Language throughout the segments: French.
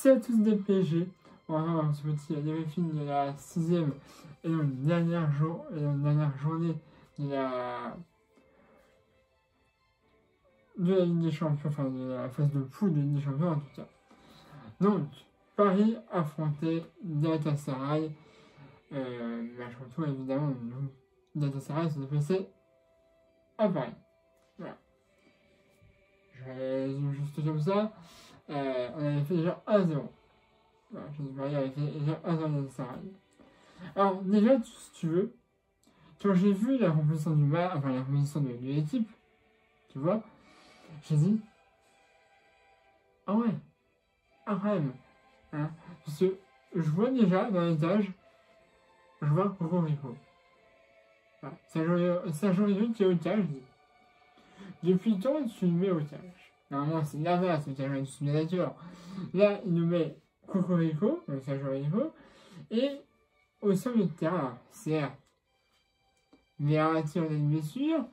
C'est à tous des PSG. On va voir ce petit débriefing de la 6e et donc dernière journée de la Ligue des Champions, enfin de la phase de poule de Ligue des Champions en tout cas. Donc, Paris affrontait Galatasaray. Match retour évidemment, Galatasaray se déplaçait à Paris. Voilà. Je résume juste comme ça. On avait fait déjà 1-0. Voilà, Paris avait fait déjà 1-0 Galatasaray. Alors, déjà, si tu veux, quand j'ai vu la composition du match, enfin la composition de l'équipe, tu vois, j'ai dit, ah ouais, incroyable. Hein, parce que je vois déjà dans l'étage, je vois Cocorico. Voilà, c'est un joueur qui est au cage. Depuis quand tu le mets au cage? Normalement, c'est Navas au cage, tu bien d'accord. Là, il nous met Cocorico, donc c'est un joueur et au sol de terrain, certes, Verratti en a une blessure,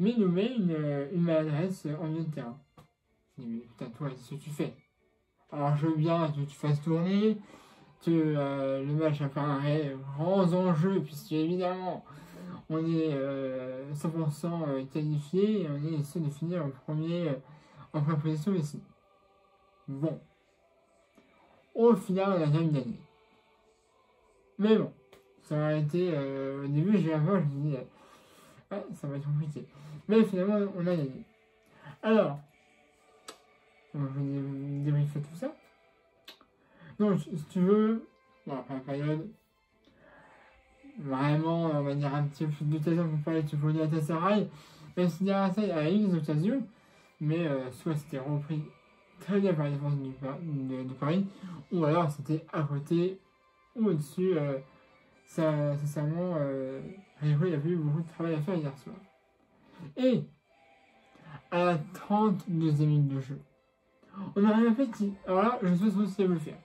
mais il nous met une maladresse en milieu de terrain. Je dis, mais putain, toi, qu'est-ce que tu fais? Alors, je veux bien que tu fasses tourner, que le match a fait un grand enjeu, puisque évidemment, on est 100% qualifié et on est sûr de finir en première position ici. Bon. Au final, on a quand même gagné. Mais bon, ça a été. Au début, j'ai un peu, je me dis, ouais, ça va être compliqué. Mais finalement, on a gagné. Alors, je vais débriefer tout ça. Donc, si tu veux, bon, après la période, vraiment, on va dire un petit peu d'occasion pour parler de Galatasaray. Même si Galatasaray a eu des occasions, mais soit c'était repris très bien par la défense de Paris, ou alors c'était à côté ou au-dessus. Sincèrement, il y a eu beaucoup de travail à faire hier soir. Et à la 32e minute de jeu, on a rien fait qui. Alors là, je ne sais pas si vous le faire.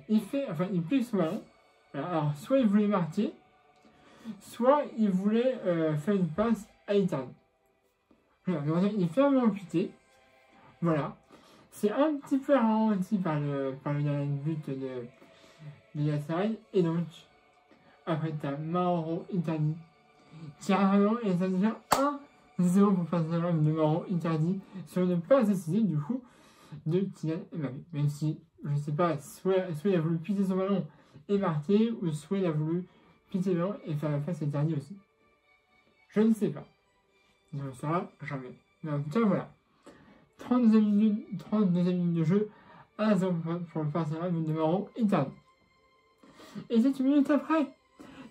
Il plie son ballon. Alors, soit il voulait marquer, soit il voulait faire une passe à Icardi. Voilà, il fait un ballon piqué. Voilà. C'est un petit peu ralenti par le but de Galatasaray. Et donc, après, tu as Mauro Icardi qui a un ballon et ça déjà 1-0 pour passer de Mauro Icardi sur une passe décisive du coup de Kylian Mbappé. Même si, je ne sais pas, soit il a voulu piquer son ballon et marquer, ou soit il a voulu piquer le ballon et faire la passe à Icardi aussi. Je ne sais pas. Je ne le saurai jamais. Mais en tout cas, voilà. 32e minute de jeu, 1-0 pour le Barcelone de Mauro Icardi. Et 7 minutes après,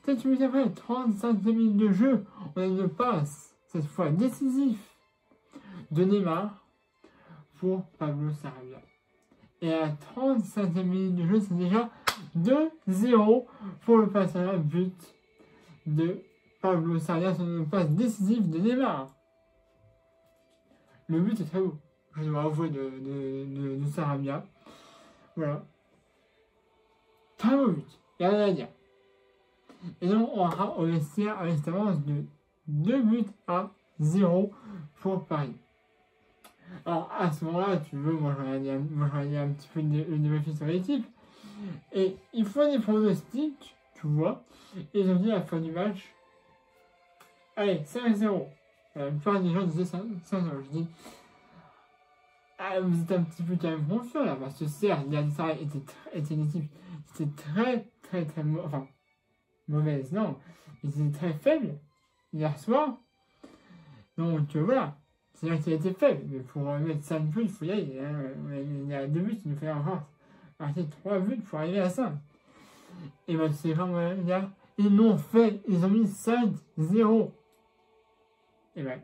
35e minute de jeu, on a une passe, cette fois décisive, de Neymar pour Pablo Sarabia. Et à la 35e minute de jeu, c'est déjà 2-0 pour le Barcelone, but de Pablo Sarabia sur une passe décisive de Neymar. Le but est très beau, je dois avouer, de Sarabia. Voilà. Très beau but, il n'y a rien à dire. Et donc, on aura au vestiaire à l'avance de 2-0 pour Paris. Alors, à ce moment-là, tu veux, moi j'aurais dit un petit peu le débriefing sur l'équipe. Et il faut des pronostics, tu vois. Et ils ont dit à la fin du match, allez, 5-0. La plupart des gens disaient 5-0. Je dis, ah, vous êtes un petit peu quand même confiant là, parce que certes, Galatasaray était une équipe qui était très mauvaise, non, ils étaient très faibles hier soir. Donc voilà, c'est vrai qu'il a été faible, mais pour mettre 5 buts, il faut y aller. Hein. Il y a 2 buts, il nous fait encore marquer 3 buts pour arriver à 5. Et ben c'est vraiment là, ils l'ont fait, ils ont mis 5-0. Et ben,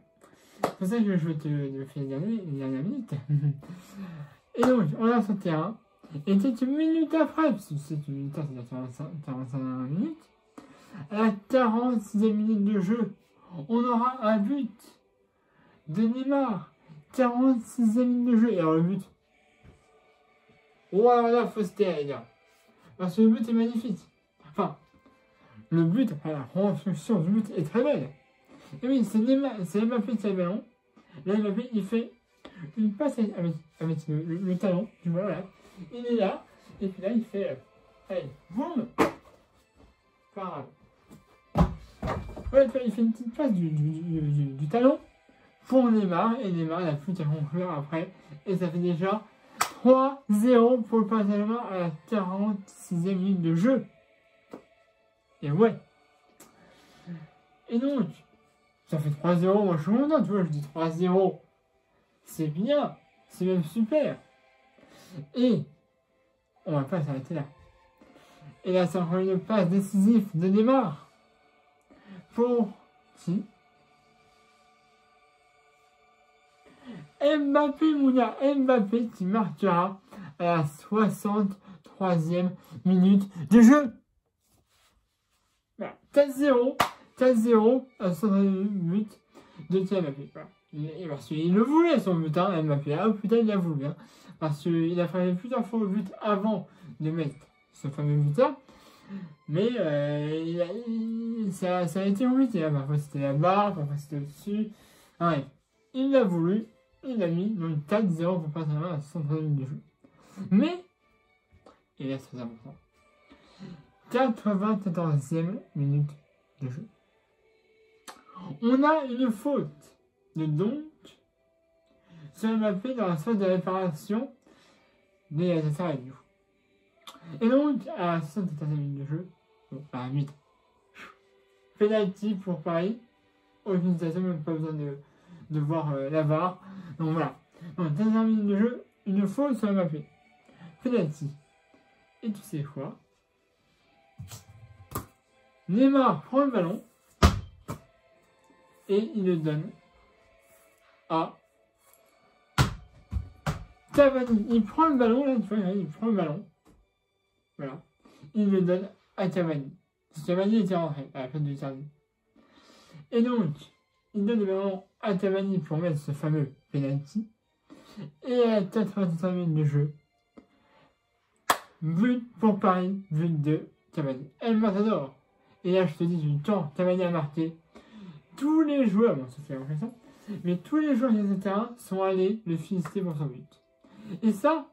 c'est pour ça que je vais te faire les dernières minutes. Et donc, on a sur le terrain, et quelques minutes après, parce que c'est une minute, c'est 45 minutes, à la 46e minute de jeu, on aura un but de Neymar. 46e minute de jeu. Et alors le but. Oh alors là, faut se taire, les gars. Parce que le but est magnifique. Enfin, le but, la construction du but est très belle. Et oui, c'est Mbappé qui a le ballon. Là, Mbappé, il fait une passe avec le talon. Tu vois, voilà. Il est là. Et puis là, il fait, allez, boum, parade. Ouais, il fait une petite passe du talon pour Neymar, et Neymar n'a plus qu'à conclure après, et ça fait déjà 3-0 pour le Paris Saint-Germain à la 46e minute de jeu. Et ouais. Et donc, ça fait 3-0, moi je suis content, tu vois, je dis 3-0. C'est bien, c'est même super. Et on va pas s'arrêter là. Et là, c'est encore une passe décisive de Neymar. Pour qui? Mbappé, Mouna, Mbappé qui marquera à la 63e minute de jeu. Voilà, 4-0 à la 63e minute de Mbappé. Voilà. Et parce qu'il le voulait son but, hein, Mbappé. Ah putain, il l'a voulu. Hein, parce qu'il a frappé plusieurs fois au but avant de mettre ce fameux but-là. Mais ça a été compliqué. Hein. Parfois c'était la barre, parfois c'était au-dessus. Ah, ouais. Il l'a voulu, il l'a mis. Donc 4-0 pour passer à la 63e minute de jeu. Mais, et là c'est très important, 94e minute de jeu. On a une faute de donc sur Mbappé dans la phase de réparation des adversaires et du coup. Et donc, à la 74e minute de jeu, bon, à la 8, penalty pour Paris. Aucune situation, même pas besoin de voir la VAR. Donc voilà. Donc, 15e minute de jeu, une faute sur Mbappé. Penalty. Et tu sais quoi? Neymar prend le ballon et il le donne à Cavani. Il prend le ballon, là, tu vois, il prend le ballon. Voilà. Il le donne à Cavani. Cavani était rentré à la place de Icardi. Et donc, il donne le ballon à Cavani pour mettre ce fameux penalty. Et à la 93e minute de jeu, but pour Paris, but de Cavani. El Matador. Et là, je te dis, du temps, Cavani a marqué. Tous les joueurs, bon, ça fait un peu ça, mais tous les joueurs de ce terrain sont allés le féliciter pour son but. Et ça,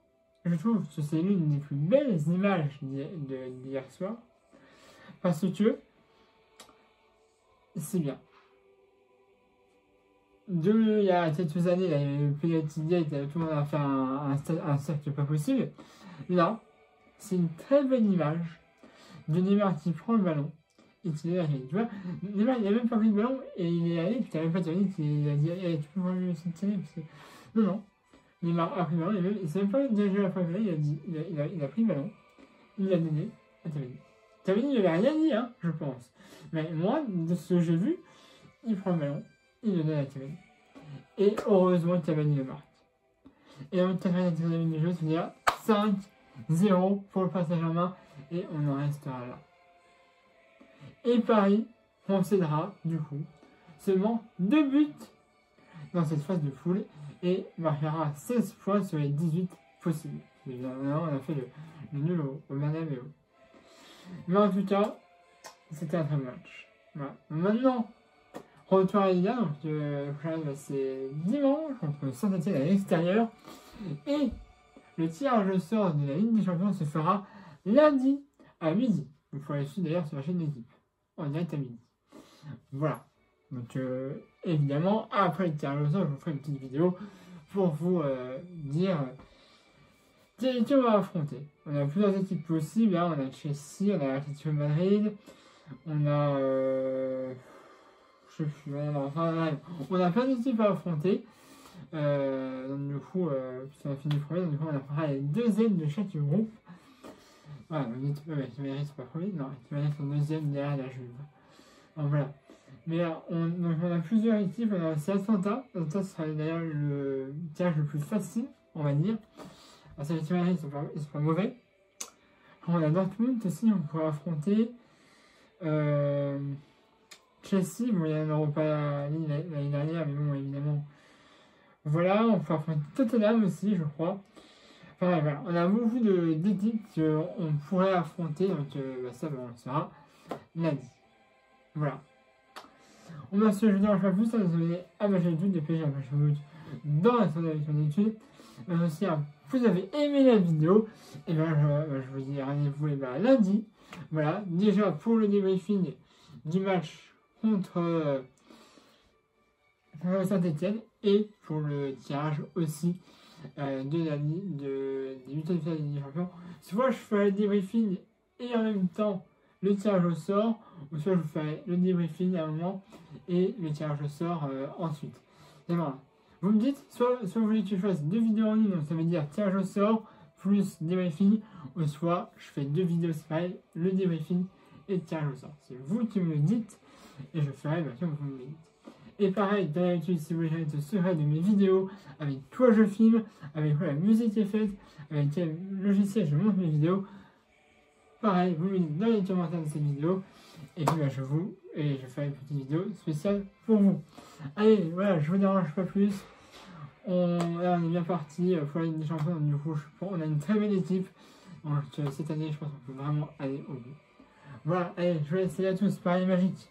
je trouve que c'est l'une des plus belles images d'hier soir. Parce que c'est bien. Il y a quelques années, là, il y avait le penalty gate, tout le monde a fait un cercle pas possible. Là, c'est une très belle image de Neymar qui prend le ballon et qui est allé. Tu vois, Neymar, il a même pas pris le ballon et il est allé, puis t'as même pas Cavani qui a dit hey, tu peux voir le tirer parce que. Non. Neymar a pris le ballon, il s'est même pas dirigé la fois que là, il a pris le ballon, il l'a donné à Cavani. Cavani, il n'avait rien dit, hein, je pense. Mais moi, de ce que j'ai vu, il prend le ballon, il le donne à Cavani. Et heureusement, Cavani le marque. Et en 94e minute de jeu, c'est-à-dire 5-0 pour le Paris Saint-Germain, et on en restera là. Et Paris concédera, du coup, seulement 2 buts dans cette phase de poule, et marquera 16 points sur les 18 possibles. Évidemment, on a fait le nul au Bernabéu. Mais en tout cas, c'était un très bon match. Voilà. Maintenant, retour à la Liga, donc c'est dimanche contre Saint-Etienne à l'extérieur. Et le tirage au sort de la Ligue des Champions se fera lundi à midi. Il faut aller suivre d'ailleurs sur la chaîne d'équipe. En direct à midi. Voilà. Donc évidemment, après le tirage au sort, je vous ferai une petite vidéo pour vous dire qui on va affronter. On a plusieurs équipes possibles. Hein. On a Chelsea, on a Atlético Madrid, on a je sais plus, on a plein d'équipes à affronter. Donc du coup, si on a fini premier, donc du coup on affrontera les deuxièmes de chaque groupe. Voilà, donc l'équipe Madrid c'est pas premier, non, l'équipe Madrid sont deuxième derrière la Juve. Donc voilà. Mais on a plusieurs équipes, on a aussi Atlanta. Atlanta sera d'ailleurs le tirage le plus facile, on va dire. Alors, ça, l'équipe Madrid ils sont pas mauvais. On a Dortmund aussi, on pourrait affronter. Chelsea, bon, il y a un Europa League l'année dernière, mais bon, évidemment. Voilà, on peut affronter Tottenham aussi, je crois. Enfin, voilà, on a beaucoup d'équipes qu'on pourrait affronter, donc ça, on le saura lundi. Voilà. On va se jeter en plus, ça nous a donné à ma chaîne YouTube, des PSG à ma chaîne YouTube dans la salle d'études. Aussi, vous avez aimé la vidéo, et ben je vous dis rendez-vous lundi. Voilà, déjà pour le débriefing du match contre Saint-Etienne et pour le tirage aussi des 8e de finale de Ligue des Champions. Soit je ferai le débriefing et en même temps le tirage au sort, ou soit je ferai le débriefing à un moment et le tirage au sort ensuite. Et voilà. Vous me dites, soit vous voulez que je fasse 2 vidéos en ligne, donc ça veut dire tirage au sort plus débriefing, ou soit je fais 2 vidéos séparées, le débriefing et le tirage au sort. C'est vous qui me le dites et je ferai comme vous me le dites. Et pareil, d'habitude, si vous voulez être secret de mes vidéos, avec quoi je filme, avec quoi la musique est faite, avec quel logiciel je monte mes vidéos, pareil, vous me dites dans les commentaires de cette vidéo, et puis je ferai une petite vidéo spéciale pour vous. Allez, voilà, je vous dérange pas plus. Là, on est bien parti pour la Ligue des Champions, du coup, on a une très belle équipe. Donc, cette année, je pense qu'on peut vraiment aller au bout. Voilà, allez, je vous laisse à tous, Paris Magique.